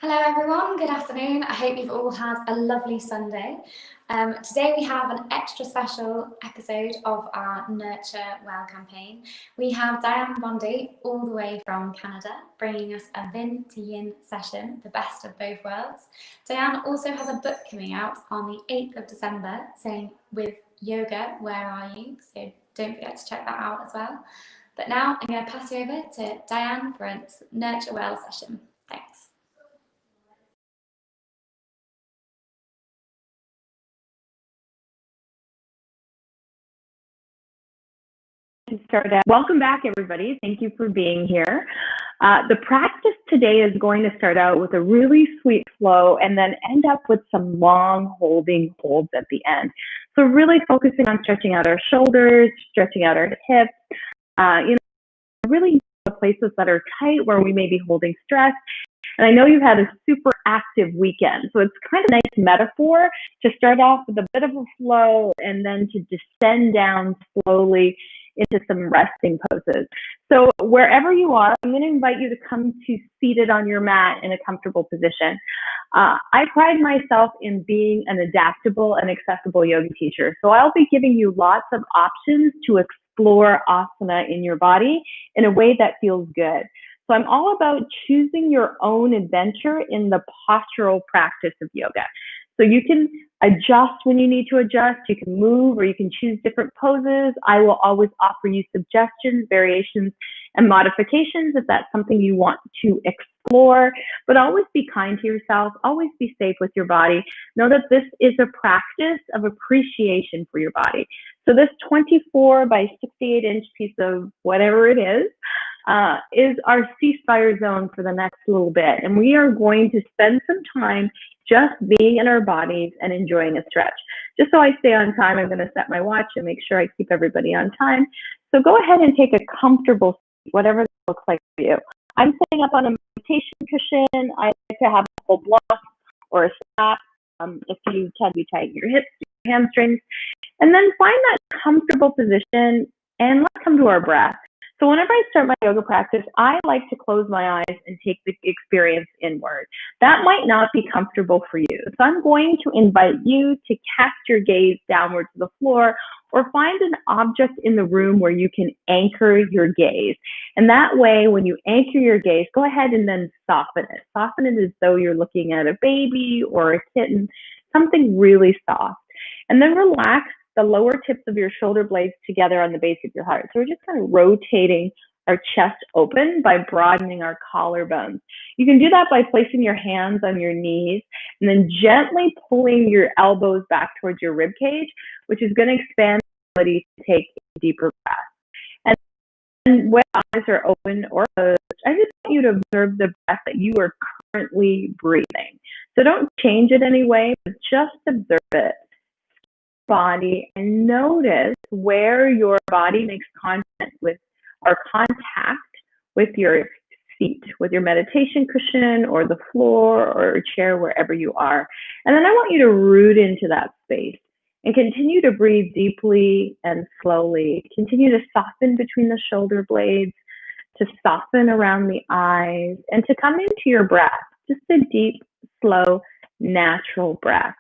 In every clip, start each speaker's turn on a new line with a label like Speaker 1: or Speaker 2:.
Speaker 1: Hello everyone, good afternoon. I hope you've all had a lovely Sunday. Today we have an extra special episode of our Nurture Well campaign. We have Dianne BONDY all the way from Canada bringing us a Yin to Yin session, the best of both worlds. Dianne also has a book coming out on the 8th of December saying with yoga, where are you? So don't forget to check that out as well. But now I'm going to pass you over to Dianne for a Nurture Well session. Thanks.
Speaker 2: Start out. Welcome back, everybody. Thank you for being here. The practice today is going to start out with a really sweet flow and then end up with some long holding holds at the end. So really focusing on stretching out our shoulders, stretching out our hips, really the places that are tight where we may be holding stress. And I know you've had a super active weekend, so it's kind of a nice metaphor to start off with a bit of a flow and then to descend down slowly into some resting poses. So wherever you are, I'm going to invite you to come to seated on your mat in a comfortable position. I pride myself in being an adaptable and accessible yoga teacher. So I'll be giving you lots of options to explore asana in your body in a way that feels good. So I'm all about choosing your own adventure in the postural practice of yoga. So you can adjust when you need to adjust, you can move, or you can choose different poses. I will always offer you suggestions, variations, and modifications if that's something you want to explore. But always be kind to yourself, always be safe with your body. Know that this is a practice of appreciation for your body. So this 24 by 68 inch piece of whatever it is our ceasefire zone for the next little bit. And we are going to spend some time just being in our bodies and enjoying a stretch. Just so I stay on time, I'm going to set my watch and make sure I keep everybody on time. So go ahead and take a comfortable seat, whatever that looks like for you. I'm sitting up on a meditation cushion. I like to have a full block or a strap. If you can, you tighten your hips, your hamstrings, and then find that comfortable position and let's come to our breath. So whenever I start my yoga practice, I like to close my eyes and take the experience inward. That might not be comfortable for you. So I'm going to invite you to cast your gaze downward to the floor or find an object in the room where you can anchor your gaze. And that way, when you anchor your gaze, go ahead and then soften it. Soften it as though you're looking at a baby or a kitten, something really soft. And then relax the lower tips of your shoulder blades together on the base of your heart. So we're just kind of rotating our chest open by broadening our collarbones. You can do that by placing your hands on your knees and then gently pulling your elbows back towards your rib cage, which is going to expand the ability to take a deeper breath. And when eyes are open or closed, I just want you to observe the breath that you are currently breathing. So don't change it anyway, but just observe it. Body and notice where your body makes contact with your seat, with your meditation cushion or the floor or a chair, wherever you are. And then I want you to root into that space and continue to breathe deeply and slowly. Continue to soften between the shoulder blades, to soften around the eyes, and to come into your breath. Just a deep, slow, natural breath.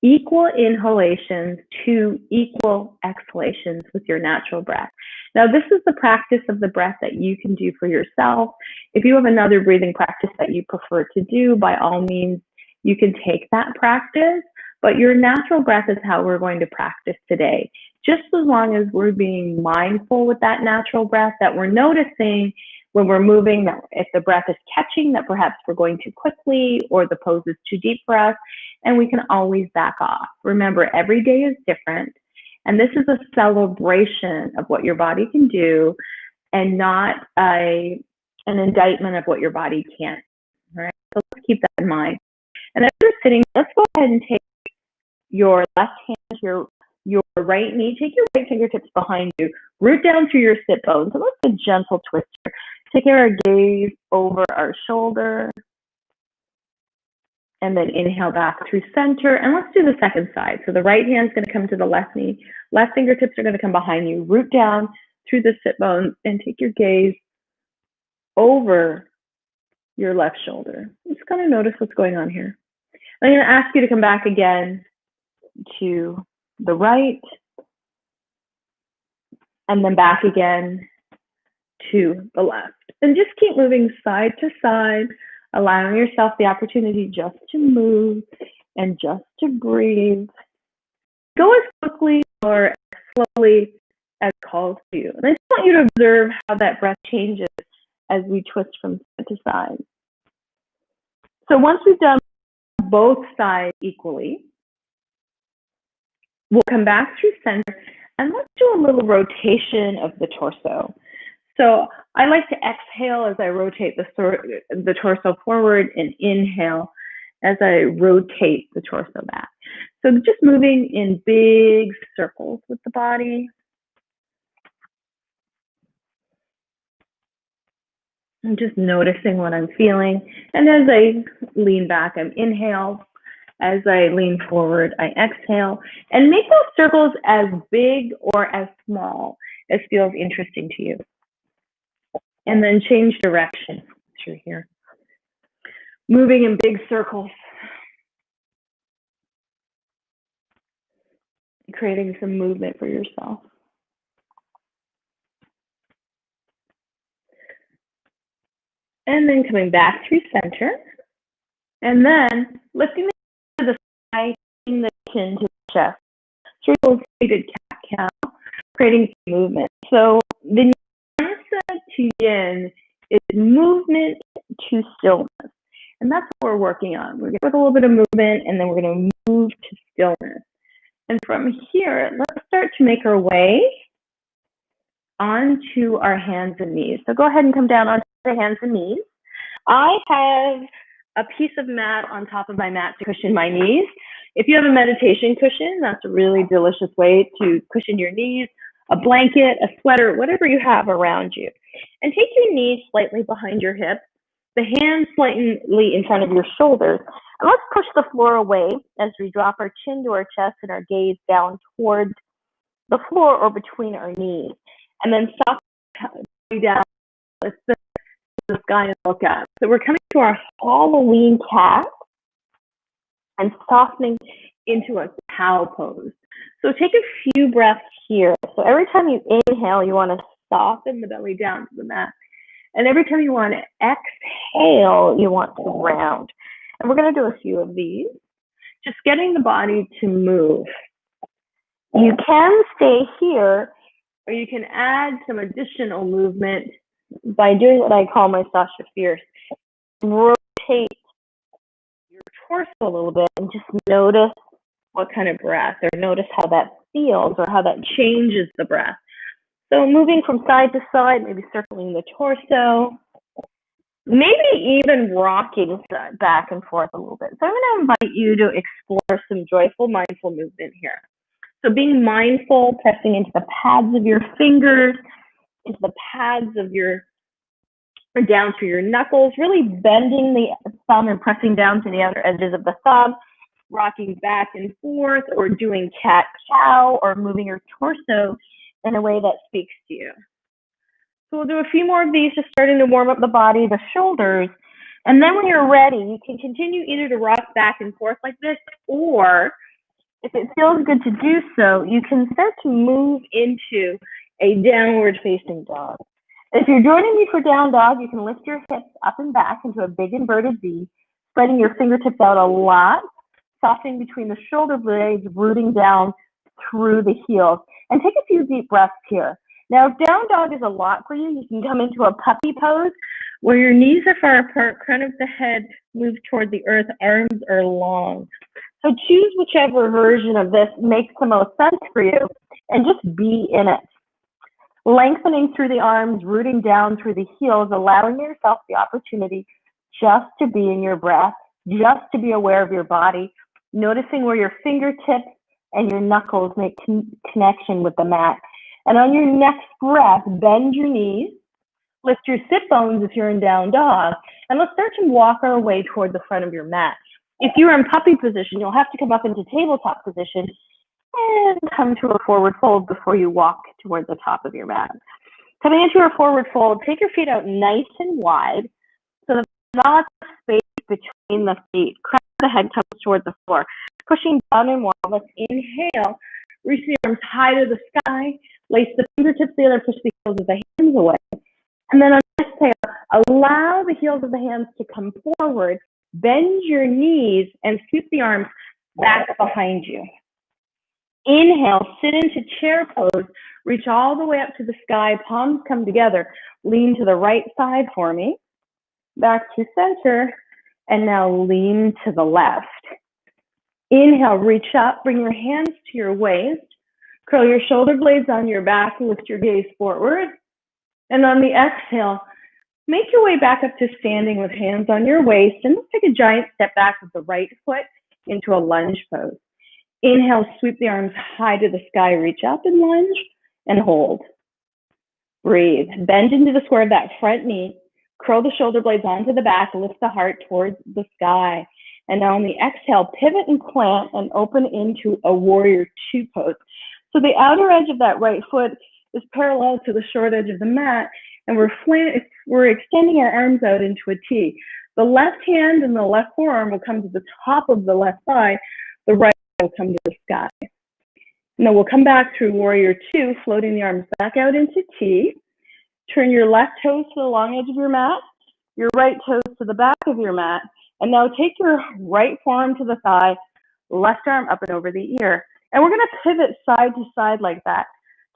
Speaker 2: Equal inhalations to equal exhalations with your natural breath. Now, this is the practice of the breath that you can do for yourself. If you have another breathing practice that you prefer to do, by all means, you can take that practice. But your natural breath is how we're going to practice today. Just as long as we're being mindful with that natural breath, that we're noticing when we're moving, that if the breath is catching, that perhaps we're going too quickly or the pose is too deep for us, and we can always back off. Remember, every day is different, and this is a celebration of what your body can do and not an indictment of what your body can't. All right, so let's keep that in mind. And as you're sitting, let's go ahead and take your left hand to your right knee. Take your right fingertips behind you. Root down through your sit bones. So let's do a gentle twist here. Taking our gaze over our shoulder. And then inhale back through center. And let's do the second side. So the right hand's going to come to the left knee. Left fingertips are going to come behind you. Root down through the sit bones and take your gaze over your left shoulder. Just kind of notice what's going on here. I'm going to ask you to come back again to the right, and then back again to the left. And just keep moving side to side, allowing yourself the opportunity just to move and just to breathe. Go as quickly or as slowly as calls to you. And I just want you to observe how that breath changes as we twist from side to side. So once we've done both sides equally, we'll come back through center and let's do a little rotation of the torso. So I like to exhale as I rotate the torso forward and inhale as I rotate the torso back. So just moving in big circles with the body. I'm just noticing what I'm feeling. And as I lean back, I inhale. As I lean forward, I exhale. And make those circles as big or as small as feels interesting to you. And then change direction through here. Moving in big circles. Creating some movement for yourself. And then coming back through center. And then lifting the to the side, the chin to the chest. Through those seated cat-cow, creating some movement. So the Nyansa to yin is movement to stillness. And that's what we're working on. We're going to work a little bit of movement, and then we're going to move to stillness. And from here, let's start to make our way onto our hands and knees. So go ahead and come down onto the hands and knees. I have a piece of mat on top of my mat to cushion my knees. If you have a meditation cushion, that's a really delicious way to cushion your knees, a blanket, a sweater, whatever you have around you. And take your knees slightly behind your hips, the hands slightly in front of your shoulders. And let's push the floor away as we drop our chin to our chest and our gaze down towards the floor or between our knees. And then softly down the sky and look up. So we're coming to our Halloween cat and softening into a cow pose. So take a few breaths here. So every time you inhale, you want to soften the belly down to the mat. And every time you want to exhale, you want to round. And we're going to do a few of these. Just getting the body to move. You can stay here, or you can add some additional movement by doing what I call my Sasha Fierce. Rotate your torso a little bit and just notice what kind of breath, or notice how that feels or how that changes the breath. So moving from side to side, maybe circling the torso, maybe even rocking back and forth a little bit. So I'm going to invite you to explore some joyful, mindful movement here. So being mindful, pressing into the pads of your fingers, into the pads of your, or down through your knuckles, really bending the thumb and pressing down to the outer edges of the thumb, rocking back and forth, or doing cat-cow, or moving your torso in a way that speaks to you. So we'll do a few more of these, just starting to warm up the body, the shoulders, and then when you're ready, you can continue either to rock back and forth like this, or if it feels good to do so, you can start to move into a downward facing dog. If you're joining me for down dog, you can lift your hips up and back into a big inverted V, spreading your fingertips out a lot, softening between the shoulder blades, rooting down through the heels. And take a few deep breaths here. Now, if down dog is a lot for you, you can come into a puppy pose where your knees are far apart, crown of the head moves toward the earth, arms are long. So choose whichever version of this makes the most sense for you and just be in it. Lengthening through the arms, rooting down through the heels, allowing yourself the opportunity just to be in your breath, just to be aware of your body, noticing where your fingertips and your knuckles make connection with the mat. And on your next breath, bend your knees, lift your sit bones if you're in down dog, and let's start to walk our way toward the front of your mat. If you're in puppy position, you'll have to come up into tabletop position and come to a forward fold before you walk toward the top of your mat. Coming into a forward fold, take your feet out nice and wide so that there's lots of space between the feet. Crown of the head comes toward the floor. Pushing down and wide, let's inhale, reach the arms high to the sky, lace the fingertips together, push the heels of the hands away. And then on exhale, allow the heels of the hands to come forward, bend your knees, and scoop the arms back behind you. Inhale, sit into chair pose, reach all the way up to the sky, palms come together, lean to the right side for me, back to center, and now lean to the left. Inhale, reach up, bring your hands to your waist, curl your shoulder blades on your back, lift your gaze forward. And on the exhale, make your way back up to standing with hands on your waist, and let's take a giant step back with the right foot into a lunge pose. Inhale, sweep the arms high to the sky, reach up and lunge, and hold. Breathe, bend into the square of that front knee, curl the shoulder blades onto the back, lift the heart towards the sky. And now on the exhale, pivot and plant and open into a warrior two pose. So the outer edge of that right foot is parallel to the short edge of the mat, and we're extending our arms out into a T. The left hand and the left forearm will come to the top of the left thigh, the right will come to the sky. And then we'll come back through warrior two, floating the arms back out into T. Turn your left toes to the long edge of your mat, your right toes to the back of your mat, and now take your right forearm to the thigh, left arm up and over the ear. And we're gonna pivot side to side like that,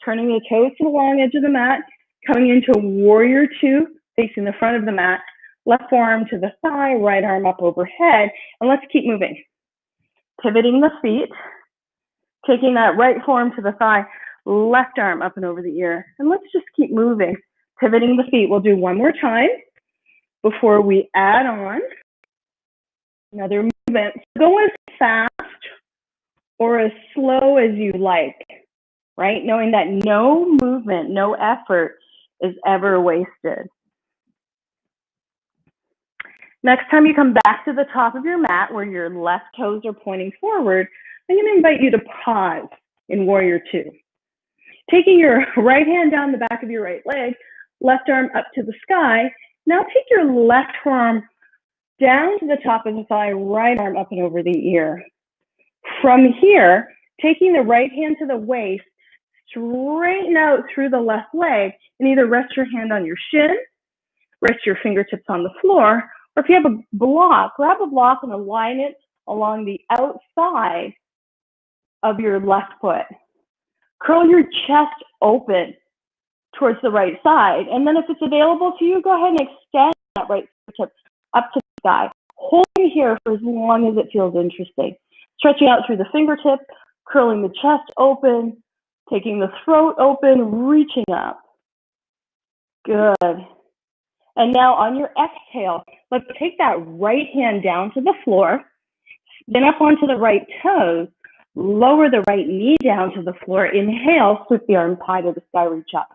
Speaker 2: turning the toes to the long edge of the mat, coming into warrior two, facing the front of the mat, left forearm to the thigh, right arm up overhead, and let's keep moving. Pivoting the feet, taking that right forearm to the thigh, left arm up and over the ear, and let's just keep moving. Pivoting the feet, we'll do one more time before we add on another movement. Go as fast or as slow as you like, right? Knowing that no movement, no effort is ever wasted. Next time you come back to the top of your mat where your left toes are pointing forward, I'm going to invite you to pause in warrior two. Taking your right hand down the back of your right leg, left arm up to the sky. Now take your left forearm down to the top of the thigh, right arm up and over the ear. From here, taking the right hand to the waist, straighten out through the left leg and either rest your hand on your shin, rest your fingertips on the floor, or if you have a block, grab a block and align it along the outside of your left foot. Curl your chest open towards the right side. And then if it's available to you, go ahead and extend that right fingertip up to the sky. Holding here for as long as it feels interesting. Stretching out through the fingertips, curling the chest open, taking the throat open, reaching up. Good. And now on your exhale, let's take that right hand down to the floor, spin up onto the right toes, lower the right knee down to the floor, inhale, sweep the arms high to the sky, reach up.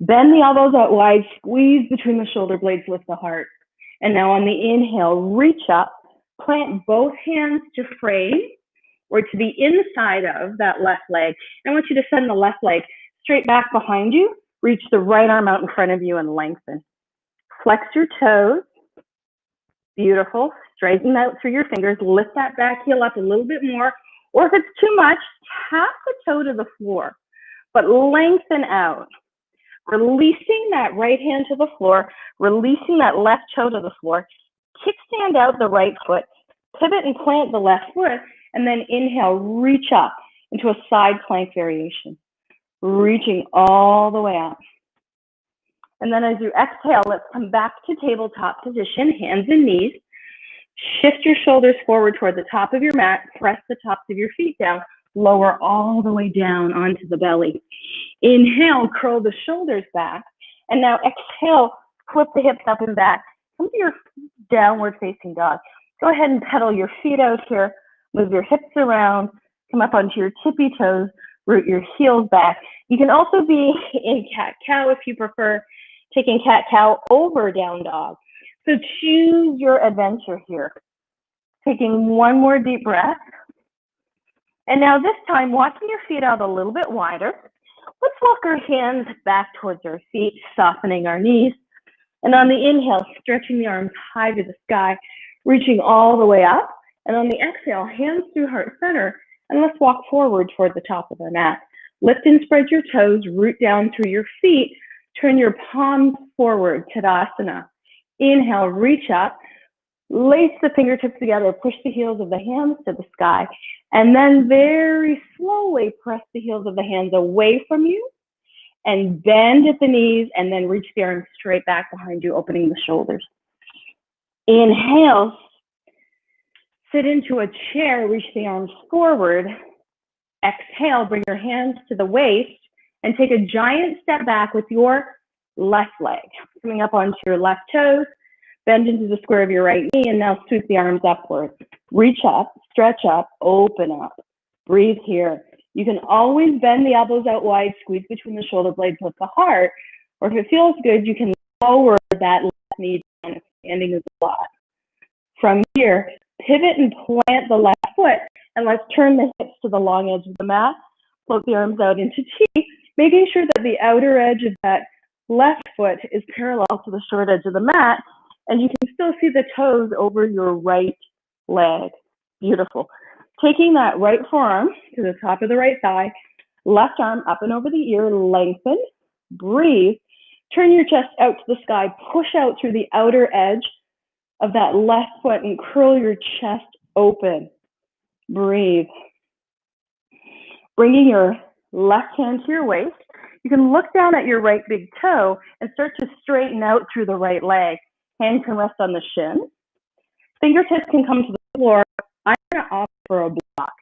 Speaker 2: Bend the elbows out wide, squeeze between the shoulder blades, lift the heart. And now on the inhale, reach up, plant both hands to frame or to the inside of that left leg. I want you to send the left leg straight back behind you, reach the right arm out in front of you and lengthen. Flex your toes, beautiful, straighten out through your fingers, lift that back heel up a little bit more, or if it's too much, tap the toe to the floor, but lengthen out. Releasing that right hand to the floor, releasing that left toe to the floor, kickstand out the right foot, Pivot and plant the left foot, and then inhale, reach up into a side plank variation, reaching all the way up. And then as you exhale, let's come back to tabletop position, hands and knees. Shift your shoulders forward toward the top of your mat, press the tops of your feet down, lower all the way down onto the belly. Inhale, curl the shoulders back, and now exhale, flip the hips up and back. Come to your downward facing dog. Go ahead and pedal your feet out here, move your hips around, come up onto your tippy toes, root your heels back. You can also be in cat-cow if you prefer, taking cat-cow over down dog. So choose your adventure here. Taking one more deep breath. And now this time, walking your feet out a little bit wider. Let's walk our hands back towards our feet, softening our knees. And on the inhale, stretching the arms high to the sky, reaching all the way up. And on the exhale, hands through heart center. And let's walk forward toward the top of our mat. Lift and spread your toes, root down through your feet. Turn your palms forward, Tadasana. Inhale, reach up, lace the fingertips together, push the heels of the hands to the sky, and then very slowly press the heels of the hands away from you and bend at the knees, and then reach the arms straight back behind you, opening the shoulders. Inhale, sit into a chair, reach the arms forward. Exhale, bring your hands to the waist and take a giant step back with your left leg. Coming up onto your left toes, bend into the square of your right knee, and now sweep the arms upward. Reach up, stretch up, open up. Breathe here. You can always bend the elbows out wide, squeeze between the shoulder blades with the heart, or if it feels good, you can lower that left knee down, expanding as a lot. From here, pivot and plant the left foot, and let's turn the hips to the long edge of the mat. Float the arms out into T, making sure that the outer edge of that left foot is parallel to the short edge of the mat, and you can still see the toes over your right leg. Beautiful. Taking that right forearm to the top of the right thigh, left arm up and over the ear, lengthen, breathe, turn your chest out to the sky, push out through the outer edge of that left foot and curl your chest open. Breathe. Bringing your left hand to your waist, you can look down at your right big toe and start to straighten out through the right leg. Hand can rest on the shin. Fingertips can come to the floor. I'm going to opt for a block.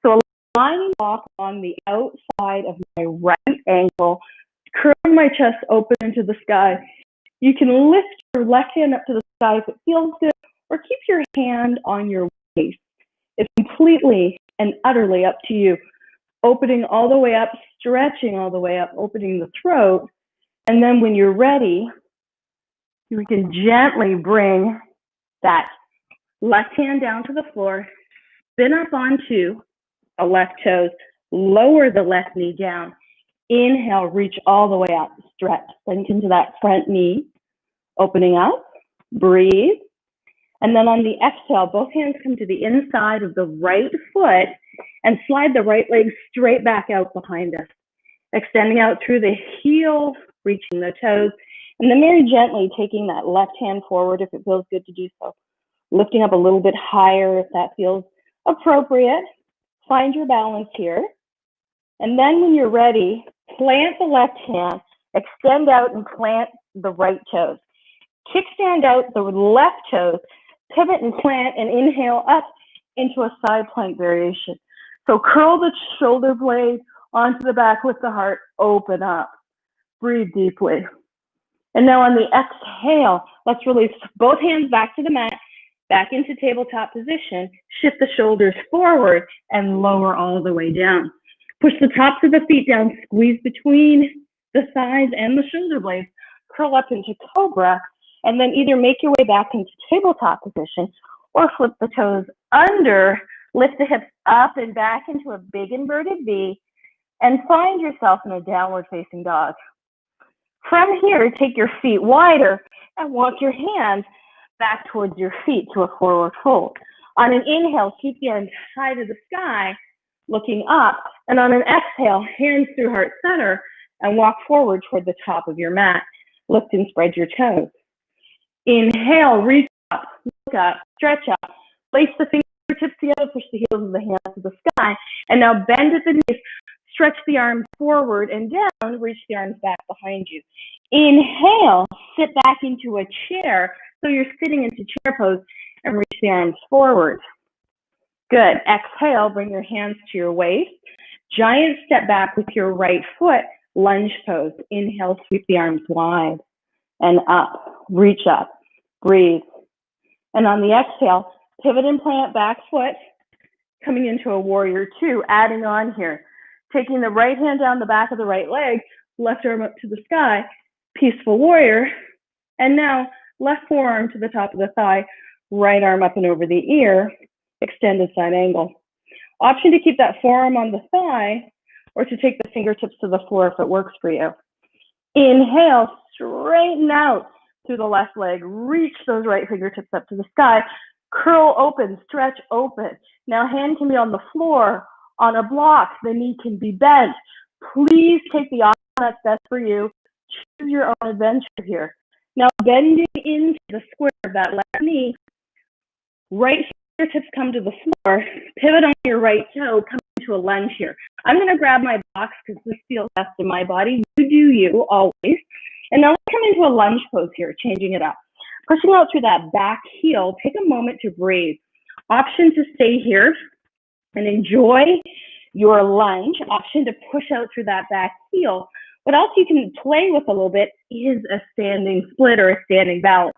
Speaker 2: So a lying block on the outside of my right ankle, curling my chest open into the sky. You can lift your left hand up to the sky if it feels good, or keep your hand on your waist. It's completely and utterly up to you. Opening all the way up, stretching all the way up, opening the throat. And then when you're ready, you can gently bring that left hand down to the floor, spin up onto the left toes, lower the left knee down. Inhale, reach all the way up, stretch, sink into that front knee, opening up, breathe. And then on the exhale, both hands come to the inside of the right foot and slide the right leg straight back out behind us, extending out through the heel, reaching the toes, and then very gently taking that left hand forward if it feels good to do so. Lifting up a little bit higher if that feels appropriate. Find your balance here. And then when you're ready, plant the left hand, extend out and plant the right toes. Kickstand out the left toes, pivot and plant, and inhale up into a side plank variation. So curl the shoulder blade onto the back with the heart, open up. Breathe deeply. And now on the exhale, let's release both hands back to the mat, back into tabletop position, shift the shoulders forward and lower all the way down. Push the tops of the feet down, squeeze between the thighs and the shoulder blades, curl up into cobra, and then either make your way back into tabletop position or flip the toes under, lift the hips up and back into a big inverted V, and find yourself in a downward facing dog. From here, take your feet wider and walk your hands back towards your feet to a forward fold. On an inhale, keep the arms high to the sky, looking up, and on an exhale, hands through heart center and walk forward toward the top of your mat. Lift and spread your toes. Inhale, reach up, look up, stretch up, Lace the fingertips together, push the heels of the hands to the sky, and now bend at the knees. Stretch the arms forward and down, reach the arms back behind you. Inhale, sit back into a chair, so you're sitting into chair pose, and reach the arms forward. Good. Exhale, bring your hands to your waist. Giant step back with your right foot, lunge pose. Inhale, sweep the arms wide and up. Reach up, breathe. And on the exhale, pivot and plant back foot, coming into a warrior two, adding on here. Taking the right hand down the back of the right leg, left arm up to the sky, peaceful warrior. And now left forearm to the top of the thigh, right arm up and over the ear, extended side angle. Option to keep that forearm on the thigh or to take the fingertips to the floor if it works for you. Inhale, straighten out through the left leg, reach those right fingertips up to the sky, curl open, stretch open. Now hand can be on the floor, on a block, the knee can be bent. Please take the option that's best for you. Choose your own adventure here. Now bending into the square of that left knee, right fingertips come to the floor, pivot on your right toe, come into a lunge here. I'm gonna grab my box because this feels best in my body. You do you, always. And now let's come into a lunge pose here, changing it up. Pushing out through that back heel, take a moment to breathe. Option to stay here and enjoy your lunge. Option to push out through that back heel. What else you can play with a little bit is a standing split or a standing balance.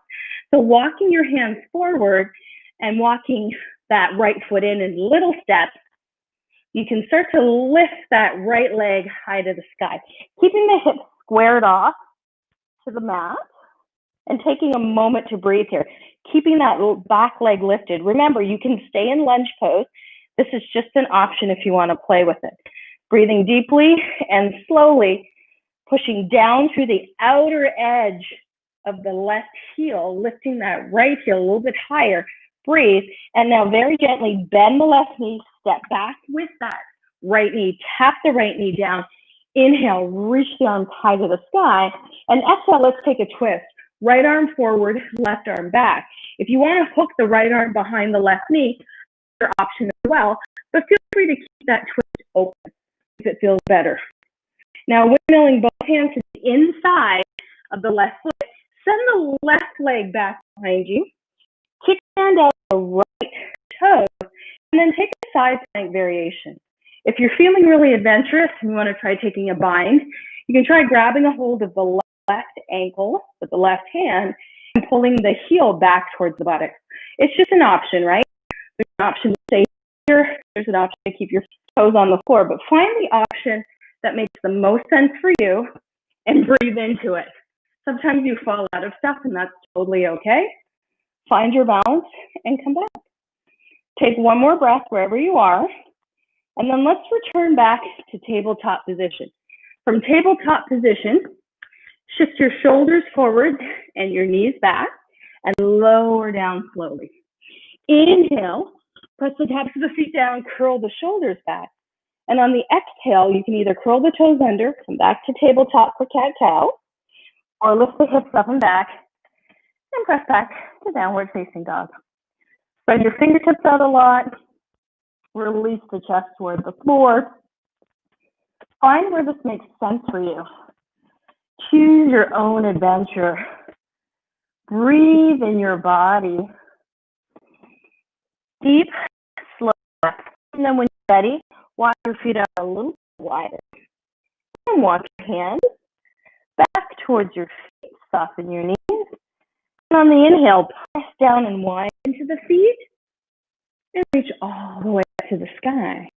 Speaker 2: So walking your hands forward and walking that right foot in little steps, you can start to lift that right leg high to the sky. Keeping the hips squared off to the mat and taking a moment to breathe here. Keeping that back leg lifted. Remember, you can stay in lunge pose. This is just an option if you want to play with it. Breathing deeply and slowly, pushing down through the outer edge of the left heel, lifting that right heel a little bit higher. Breathe, and now very gently bend the left knee, step back with that right knee, tap the right knee down. Inhale, reach the arms high to the sky, and exhale, let's take a twist. Right arm forward, left arm back. If you want to hook the right arm behind the left knee, your option as well, but feel free to keep that twist open if it feels better. Now, windmilling both hands to the inside of the left foot, send the left leg back behind you, kick hand out the right toe, and then take a side plank variation. If you're feeling really adventurous and you want to try taking a bind, you can try grabbing a hold of the left ankle with the left hand and pulling the heel back towards the buttock. It's just an option, right? There's an option to stay here. There's an option to keep your toes on the floor, but find the option that makes the most sense for you and breathe into it. Sometimes you fall out of stuff and that's totally okay. Find your balance and come back. Take one more breath wherever you are, and then let's return back to tabletop position. From tabletop position, shift your shoulders forward and your knees back and lower down slowly. Inhale, press the tops of the feet down, curl the shoulders back. And on the exhale, you can either curl the toes under, come back to tabletop for cat-cow, or lift the hips up and back and press back to downward facing dog. Spread your fingertips out a lot. Release the chest toward the floor. Find where this makes sense for you. Choose your own adventure. Breathe in your body. Deep, slow breath. And then when you're ready, walk your feet out a little wider. And walk your hands back towards your feet. Soften your knees. And on the inhale, press down and widen into the feet. And reach all the way up to the sky.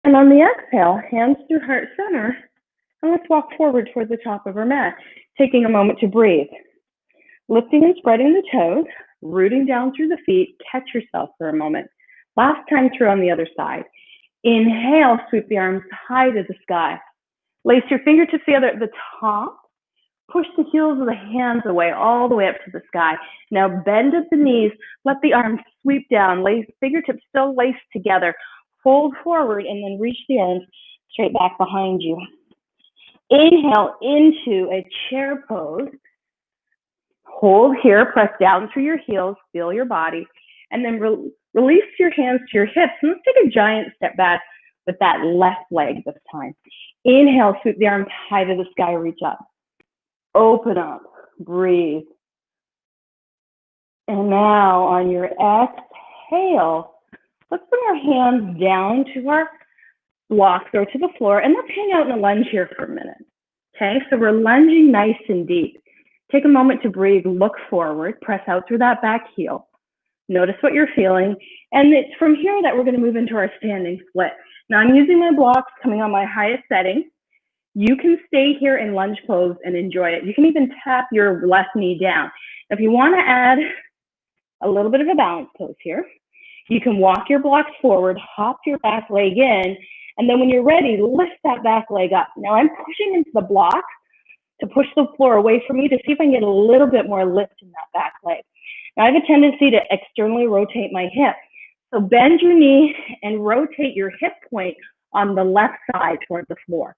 Speaker 2: And on the exhale, hands through heart center. And let's walk forward toward the top of our mat, taking a moment to breathe. Lifting and spreading the toes, rooting down through the feet. Catch yourself for a moment. Last time through on the other side. Inhale, sweep the arms high to the sky. Lace your fingertips together at the top. Push the heels of the hands away, all the way up to the sky. Now bend at the knees. Let the arms sweep down. Lace fingertips still laced together. Fold forward and then reach the arms straight back behind you. Inhale into a chair pose. Hold here, press down through your heels, feel your body. And then release your hands to your hips. And let's take a giant step back with that left leg this time. Inhale, sweep the arms high to the sky, reach up. Open up, breathe. And now on your exhale, let's bring our hands down to our blocks or to the floor, and let's hang out in a lunge here for a minute. Okay, so we're lunging nice and deep. Take a moment to breathe, look forward, press out through that back heel. Notice what you're feeling, and it's from here that we're going to move into our standing split. Now I'm using my blocks coming on my highest setting. You can stay here in lunge pose and enjoy it. You can even tap your left knee down. If you want to add a little bit of a balance pose here, you can walk your blocks forward, hop your back leg in, and then when you're ready, lift that back leg up. Now I'm pushing into the block to push the floor away from me to see if I can get a little bit more lift in that back leg. Now I have a tendency to externally rotate my hip. So bend your knee and rotate your hip point on the left side toward the floor.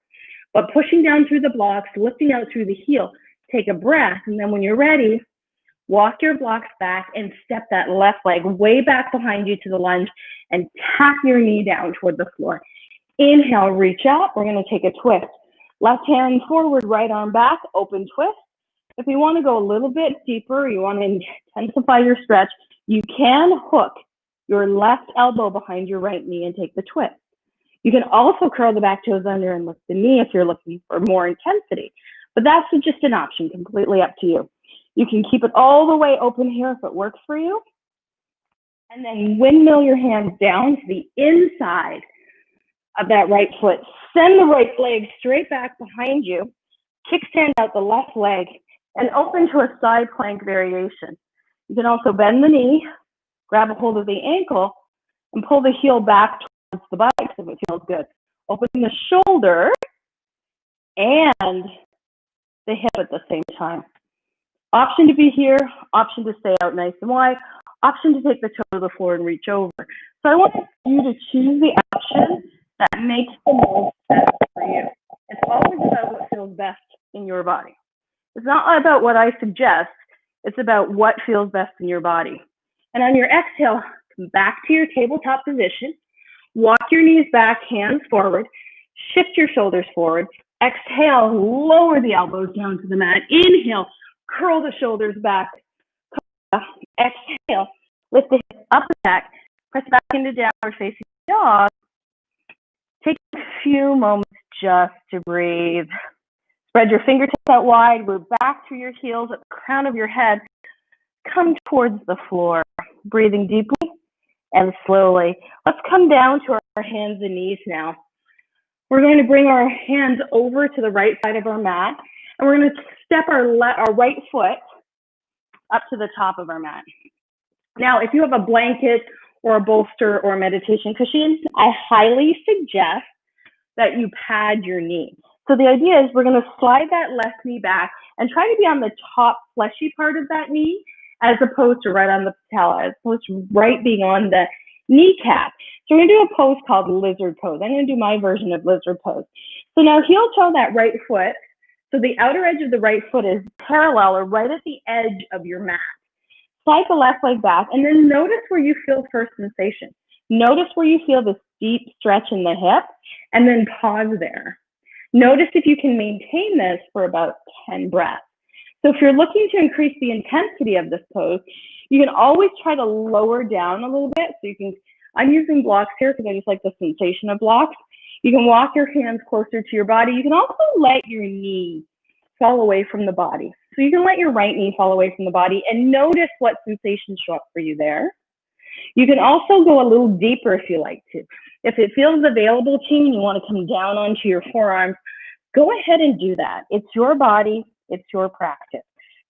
Speaker 2: But pushing down through the blocks, lifting out through the heel, take a breath, and then when you're ready, walk your blocks back and step that left leg way back behind you to the lunge and tap your knee down toward the floor. Inhale, reach up. We're going to take a twist. Left hand forward, right arm back, open twist. If you want to go a little bit deeper, you want to intensify your stretch, you can hook your left elbow behind your right knee and take the twist. You can also curl the back toes under and lift the knee if you're looking for more intensity. But that's just an option, completely up to you. You can keep it all the way open here if it works for you. And then windmill your hands down to the inside of that right foot. Send the right leg straight back behind you. Kickstand out the left leg and open to a side plank variation. You can also bend the knee, grab a hold of the ankle, and pull the heel back towards the buttocks if it feels good. Open the shoulder and the hip at the same time. Option to be here, option to stay out nice and wide, option to take the toe to the floor and reach over. So I want you to choose the option that makes the most sense for you. It's always about what feels best in your body. It's not about what I suggest, it's about what feels best in your body. And on your exhale, come back to your tabletop position, walk your knees back, hands forward, shift your shoulders forward, exhale, lower the elbows down to the mat, inhale, curl the shoulders back, exhale, lift the hips up and back, press back into downward facing dog. Take a few moments just to breathe. Spread your fingertips out wide, move back through your heels at the crown of your head. Come towards the floor, breathing deeply and slowly. Let's come down to our hands and knees now. We're going to bring our hands over to the right side of our mat, and we're going to step our right foot up to the top of our mat. Now, if you have a blanket or a bolster or a meditation cushion, I highly suggest that you pad your knee. So the idea is we're going to slide that left knee back and try to be on the top fleshy part of that knee as opposed to right on the patella, as opposed to right being on the kneecap. So we're going to do a pose called lizard pose. I'm going to do my version of lizard pose. So now heel toe that right foot. So the outer edge of the right foot is parallel or right at the edge of your mat. Slide the left leg back and then notice where you feel first sensation. Notice where you feel this deep stretch in the hip and then pause there. Notice if you can maintain this for about 10 breaths. So if you're looking to increase the intensity of this pose, you can always try to lower down a little bit. So you can, I'm using blocks here because I just like the sensation of blocks. You can walk your hands closer to your body. You can also let your knee fall away from the body. So you can let your right knee fall away from the body and notice what sensations show up for you there. You can also go a little deeper if you like to. If it feels available to you and you want to come down onto your forearms, go ahead and do that. It's your body, it's your practice.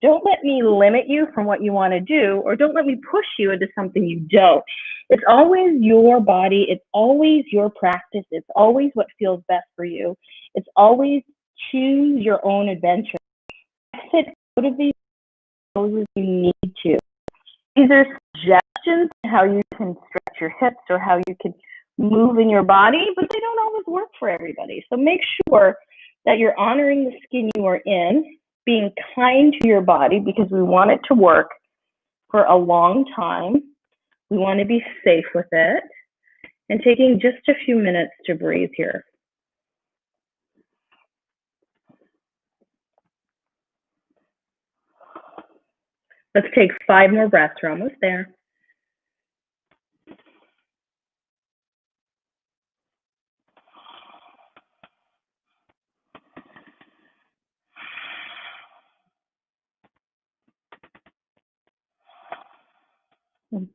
Speaker 2: Don't let me limit you from what you want to do, or don't let me push you into something you don't. It's always your body, it's always your practice, it's always what feels best for you. It's always choose your own adventure. Exit out of these poses you need to. These are suggestions on how you can stretch your hips or how you can move in your body, but they don't always work for everybody. So make sure that you're honoring the skin you are in, being kind to your body because we want it to work for a long time, We want to be safe with it and taking just a few minutes to breathe here. Let's take 5 more breaths. We're almost there.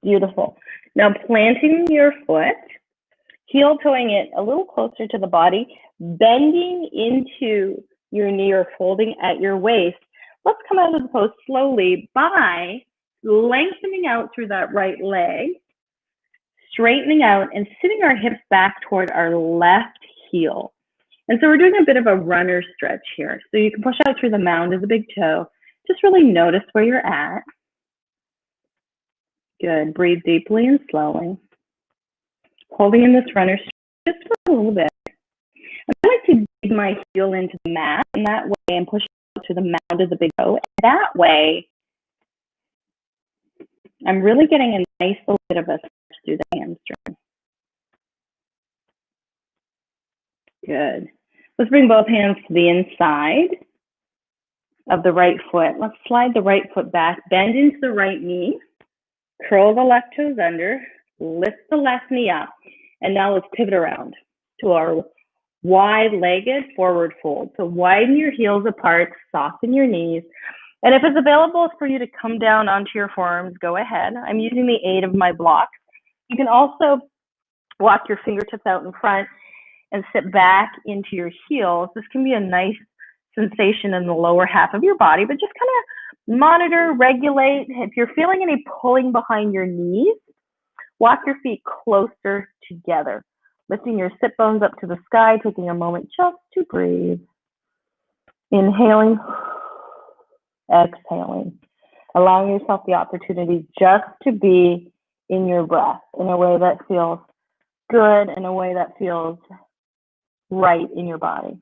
Speaker 2: Beautiful. Now planting your foot, heel toeing it a little closer to the body, bending into your knee or folding at your waist. Let's come out of the pose slowly by lengthening out through that right leg, straightening out and sitting our hips back toward our left heel. And so we're doing a bit of a runner stretch here. So you can push out through the mound of the big toe. Just really notice where you're at. Good. Breathe deeply and slowly. Holding in this runner just for a little bit. I like to dig my heel into the mat in that way and push out to the mound of the big toe. And that way, I'm really getting a nice little bit of a stretch through the hamstring. Good. Let's bring both hands to the inside of the right foot. Let's slide the right foot back, bend into the right knee, curl the left toes under, lift the left knee up, and now let's pivot around to our wide-legged forward fold. So widen your heels apart, soften your knees, and if it's available for you to come down onto your forearms, go ahead. I'm using the aid of my blocks. You can also walk your fingertips out in front and sit back into your heels. This can be a nice sensation in the lower half of your body, but just kind of monitor, regulate. If you're feeling any pulling behind your knees, walk your feet closer together, lifting your sit bones up to the sky, taking a moment just to breathe. Inhaling, exhaling, allowing yourself the opportunity just to be in your breath in a way that feels good, in a way that feels right in your body.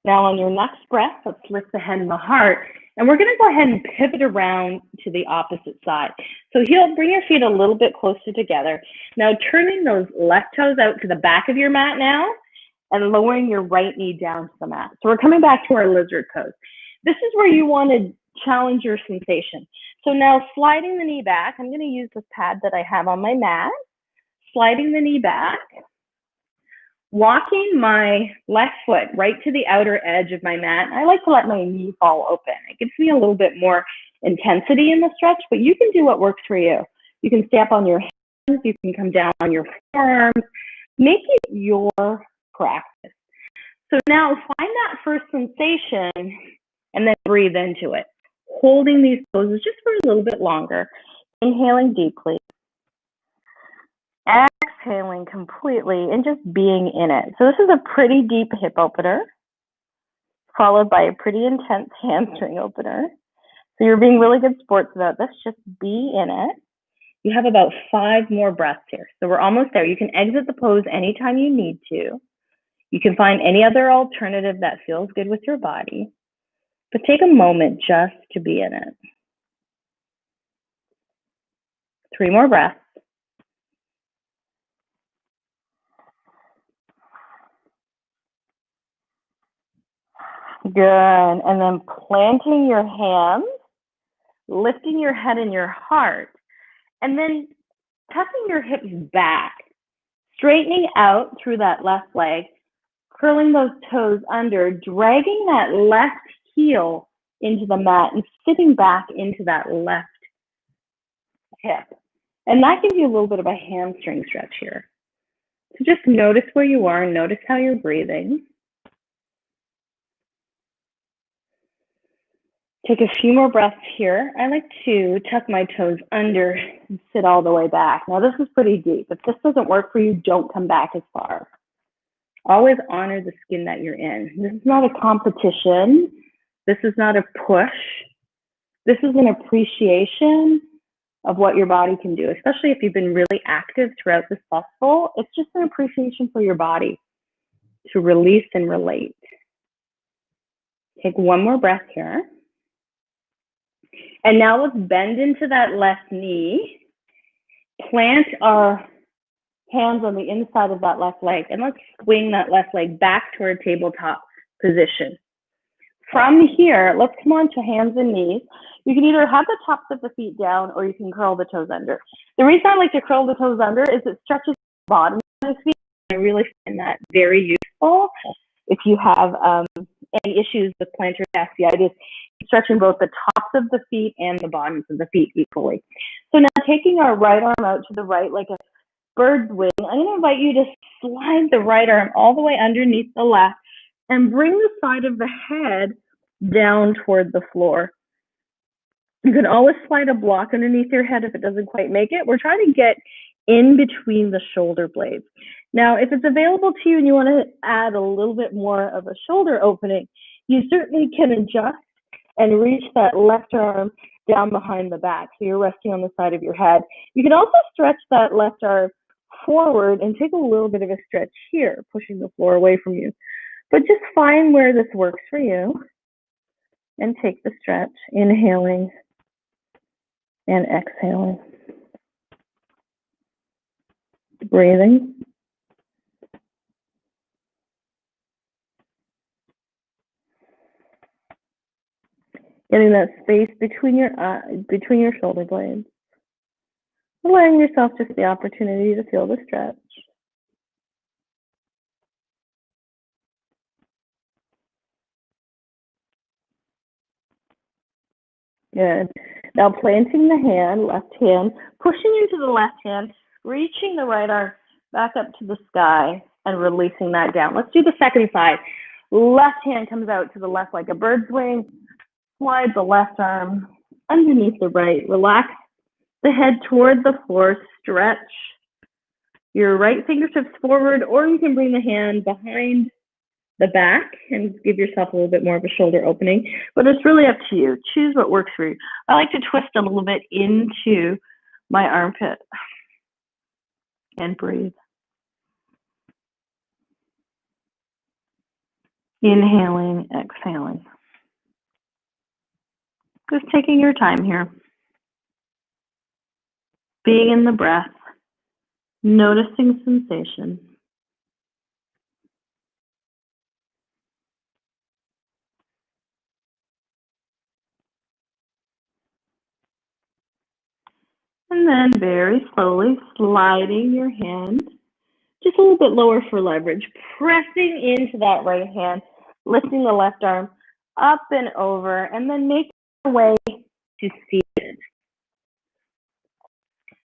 Speaker 2: Now on your next breath, let's lift the head and the heart. And we're going to go ahead and pivot around to the opposite side. So heel, bring your feet a little bit closer together. Now turning those left toes out to the back of your mat now and lowering your right knee down to the mat. So we're coming back to our lizard pose. This is where you want to challenge your sensation. So now sliding the knee back, I'm going to use this pad that I have on my mat, sliding the knee back, walking my left foot right to the outer edge of my mat. I like to let my knee fall open. It gives me a little bit more intensity in the stretch, but you can do what works for you. You can stay up on your hands, you can come down on your forearms, make it your practice. So now find that first sensation and then breathe into it. Holding these poses just for a little bit longer. Inhaling deeply. Exhaling completely and just being in it. So this is a pretty deep hip opener, followed by a pretty intense hamstring opener. So you're being really good sports about this. Just be in it. You have about 5 more breaths here. So we're almost there. You can exit the pose anytime you need to. You can find any other alternative that feels good with your body. But take a moment just to be in it. 3 more breaths. Good. And then planting your hands, lifting your head and your heart, and then tucking your hips back, straightening out through that left leg, curling those toes under, dragging that left heel into the mat and sitting back into that left hip. And that gives you a little bit of a hamstring stretch here. So just notice where you are and notice how you're breathing. Take a few more breaths here. I like to tuck my toes under and sit all the way back. Now this is pretty deep. If this doesn't work for you, don't come back as far. Always honor the skin that you're in. This is not a competition. This is not a push. This is an appreciation of what your body can do, especially if you've been really active throughout this festival. It's just an appreciation for your body to release and relate. Take one more breath here. And now let's bend into that left knee, plant our hands on the inside of that left leg, and let's swing that left leg back to our tabletop position. From here, let's come on to hands and knees. You can either have the tops of the feet down or you can curl the toes under. The reason I like to curl the toes under is it stretches the bottom of the feet. I really find that very useful if you have any issues with plantar fasciitis, stretching both the tops of the feet and the bottoms of the feet equally. So now taking our right arm out to the right like a bird's wing, I'm going to invite you to slide the right arm all the way underneath the left and bring the side of the head down toward the floor. You can always slide a block underneath your head if it doesn't quite make it. We're trying to get in between the shoulder blades. Now, if it's available to you and you want to add a little bit more of a shoulder opening, you certainly can adjust and reach that left arm down behind the back. So you're resting on the side of your head. You can also stretch that left arm forward and take a little bit of a stretch here, pushing the floor away from you. But just find where this works for you and take the stretch, inhaling and exhaling. Breathing. Getting that space between your shoulder blades. Allowing yourself just the opportunity to feel the stretch. Good. Now planting the hand, left hand, pushing into the left hand, reaching the right arm back up to the sky and releasing that down. Let's do the second side. Left hand comes out to the left like a bird's wing. Slide the left arm underneath the right. Relax the head toward the floor. Stretch your right fingertips forward, or you can bring the hand behind the back and give yourself a little bit more of a shoulder opening, but it's really up to you. Choose what works for you. I like to twist a little bit into my armpit and breathe. Inhaling, exhaling. Just taking your time here. Being in the breath, noticing sensation. And then very slowly sliding your hand just a little bit lower for leverage, pressing into that right hand, lifting the left arm up and over, and then making your way to seated.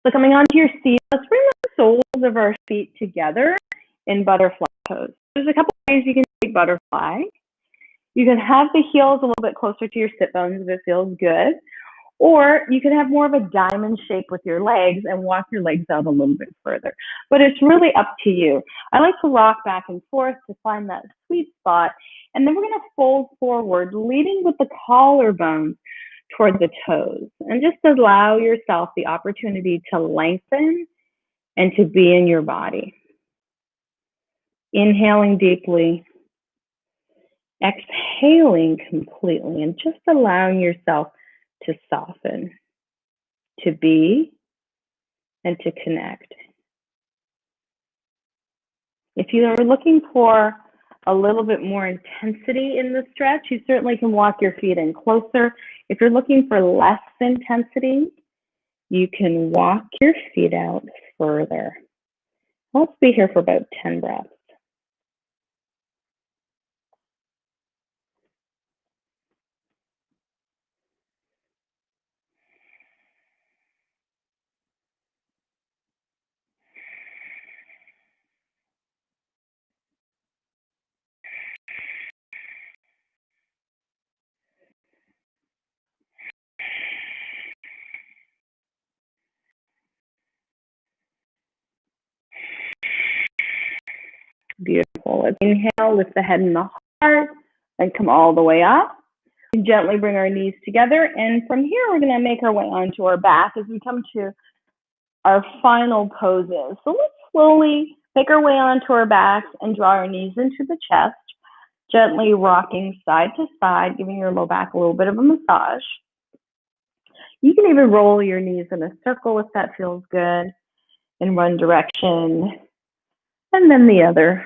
Speaker 2: So coming onto your seat, let's bring the soles of our feet together in butterfly pose. There's a couple ways you can take butterfly. You can have the heels a little bit closer to your sit bones if it feels good. Or you can have more of a diamond shape with your legs and walk your legs out a little bit further. But it's really up to you. I like to rock back and forth to find that sweet spot. And then we're going to fold forward, leading with the collarbones toward the toes. And just allow yourself the opportunity to lengthen and to be in your body. Inhaling deeply. Exhaling completely and just allowing yourself to soften, to be, and to connect. If you are looking for a little bit more intensity in the stretch, you certainly can walk your feet in closer. If you're looking for less intensity, you can walk your feet out further. Let's be here for about 10 breaths. Beautiful. Let's inhale, lift the head and the heart, and come all the way up. We gently bring our knees together, and from here we're going to make our way onto our back as we come to our final poses. So let's slowly make our way onto our backs and draw our knees into the chest, gently rocking side to side, giving your low back a little bit of a massage. You can even roll your knees in a circle if that feels good in one direction and then the other.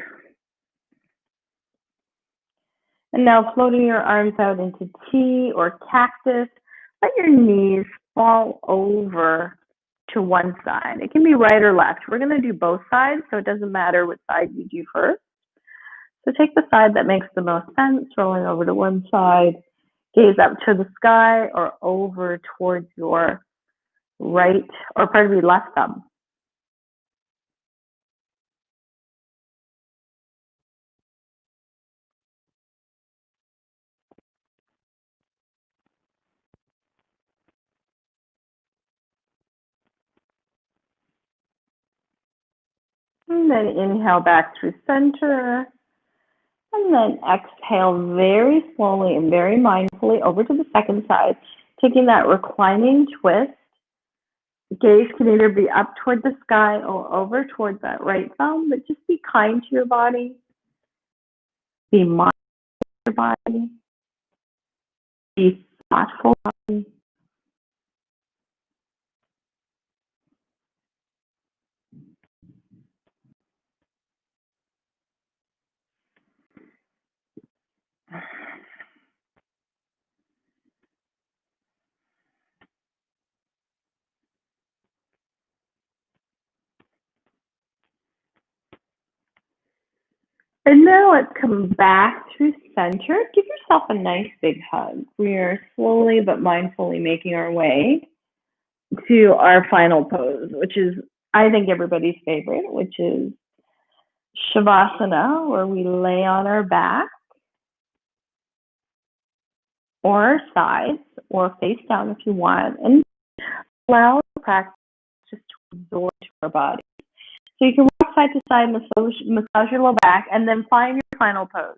Speaker 2: And now floating your arms out into T or cactus, let your knees fall over to one side. It can be right or left. We're going to do both sides, so it doesn't matter which side you do first. So take the side that makes the most sense, rolling over to one side, gaze up to the sky or over towards your right, or pardon me, left thumb. And then inhale back through center. And then exhale very slowly and very mindfully over to the second side, taking that reclining twist. Gaze can either be up toward the sky or over towards that right thumb, but just be kind to your body. Be mindful of your body. Be thoughtful body. And now let's come back through center. Give yourself a nice big hug. We are slowly but mindfully making our way to our final pose, which is, I think, everybody's favorite, which is Shavasana, where we lay on our back or our sides or face down if you want, and allow the practice just to absorb to our body. So you can walk side to side, massage your low back, and then find your final pose.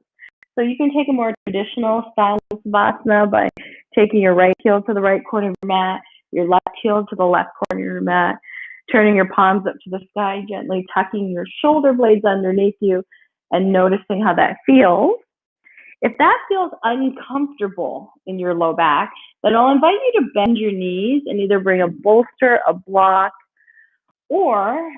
Speaker 2: So you can take a more traditional style of Savasana by taking your right heel to the right corner of your mat, your left heel to the left corner of your mat, turning your palms up to the sky, gently tucking your shoulder blades underneath you, and noticing how that feels. If that feels uncomfortable in your low back, then I'll invite you to bend your knees and either bring a bolster, a block, or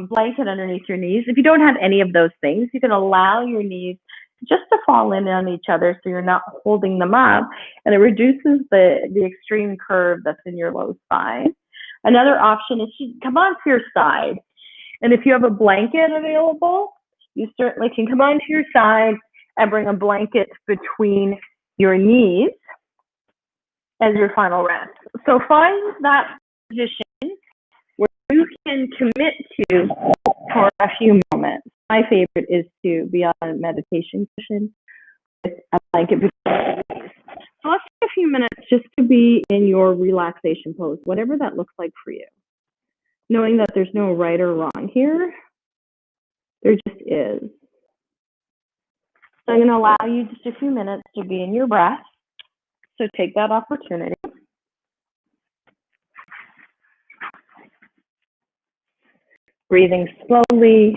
Speaker 2: blanket underneath your knees. If you don't have any of those things, you can allow your knees just to fall in on each other so you're not holding them up, and it reduces the extreme curve that's in your low spine. Another option is to come onto your side, and if you have a blanket available, you certainly can come onto your side and bring a blanket between your knees as your final rest. So find that position where you can commit to for a few moments. My favorite is to be on a meditation cushion with a blanket between your knees. So let's take a few minutes just to be in your relaxation pose, whatever that looks like for you. Knowing that there's no right or wrong here, there just is. So I'm going to allow you just a few minutes to be in your breath. So take that opportunity. Breathing slowly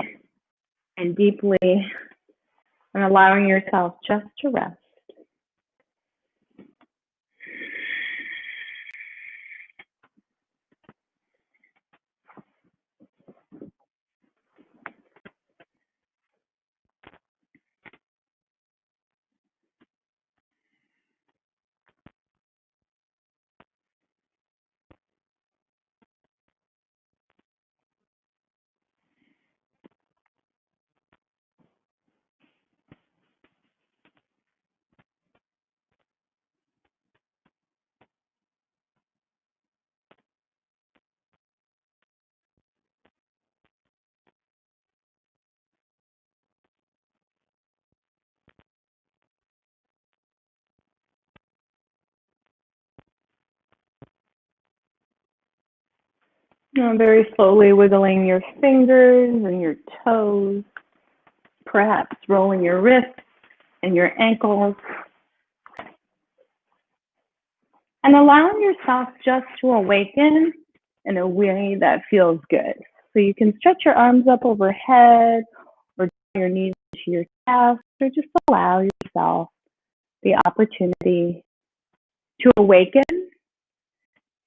Speaker 2: and deeply and allowing yourself just to rest. Now very slowly wiggling your fingers and your toes, perhaps rolling your wrists and your ankles, and allowing yourself just to awaken in a way that feels good. So you can stretch your arms up overhead or draw your knees into your chest, or just allow yourself the opportunity to awaken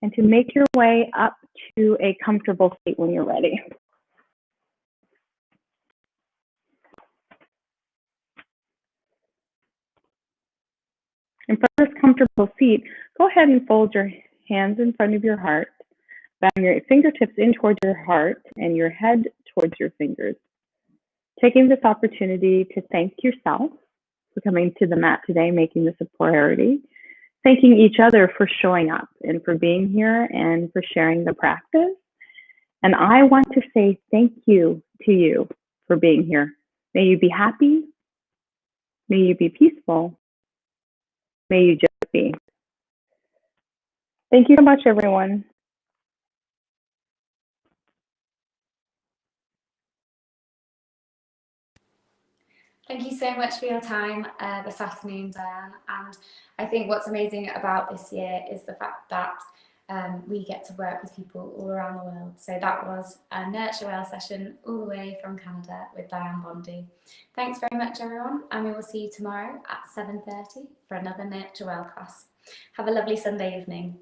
Speaker 2: and to make your way up to a comfortable seat when you're ready. And for this comfortable seat, go ahead and fold your hands in front of your heart, bring your fingertips in towards your heart and your head towards your fingers. Taking this opportunity to thank yourself for coming to the mat today, making this a priority. Thanking each other for showing up and for being here and for sharing the practice. And I want to say thank you to you for being here. May you be happy. May you be peaceful. May you just be. Thank you so much, everyone.
Speaker 1: Thank you so much for your time this afternoon, Dianne. And I think what's amazing about this year is the fact that we get to work with people all around the world. So that was a Nurture Well session all the way from Canada with Dianne BONDY. Thanks very much, everyone, and we will see you tomorrow at 7:30 for another Nurture Well class. Have a lovely Sunday evening.